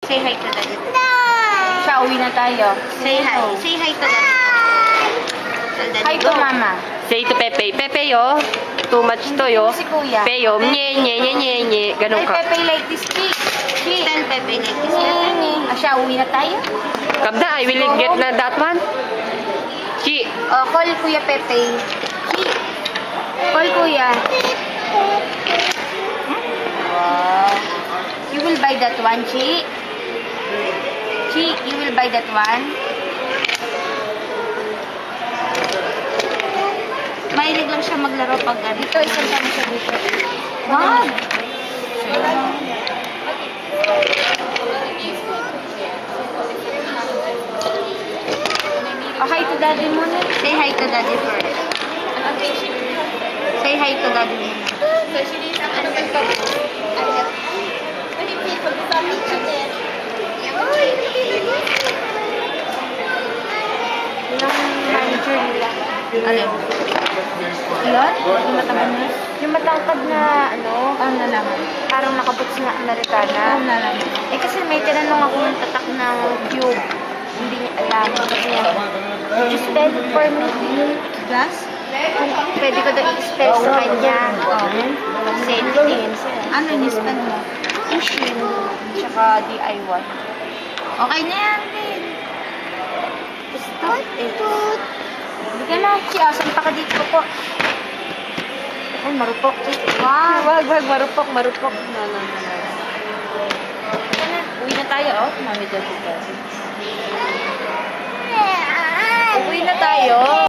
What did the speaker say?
Say hi to daddy. Siya, uwi na tayo. Say hi. Say hi to daddy. Tell daddy, Hi to go. mama. Say to Pepe. Pepe, yo. Too much to, yo. Si kuya. Pepe, yo. Nye, nye, nye, nye, nye. Ganun Ay, ka. Pepe like this, Chi. Chi. Tell Pepe like this. Pepe. Siya, uwi na tayo. Kabda, I will get na that one. Chi. Oh, call Kuya Pepe. Chi. Call Kuya. Wow. You will buy that one, Chi? Chi, you will buy that one? Mahilig lang siya maglaro pag Dito, isang kami siya dito. Wag! Oh, hi to daddy muna. Say hi to daddy first. Say hi to daddy muna. Yung manager nila. Alin? Iyon? Yung matangkad na? Yung matangkad na, ano? Ang nalaman. Parang nakabuts na Amerikana. Ang nalaman. Eh kasi may tinanong ako ng tatak ng tube. Hindi niya alam. Sabi niya, just spell it for me. Gas? Kung pwede ko daw i-spell sa kanya. Kasi tingin siya. Ano yung spell mo? Ishin. Tsaka DIY. Okay na yan, babe. Stop it. Hindi ka na. Siyasan pa ka dito po. Ay, marupok. Wow. Wag, marupok. No. Uwi na tayo, oh. Mami, dyan. Uwi na tayo.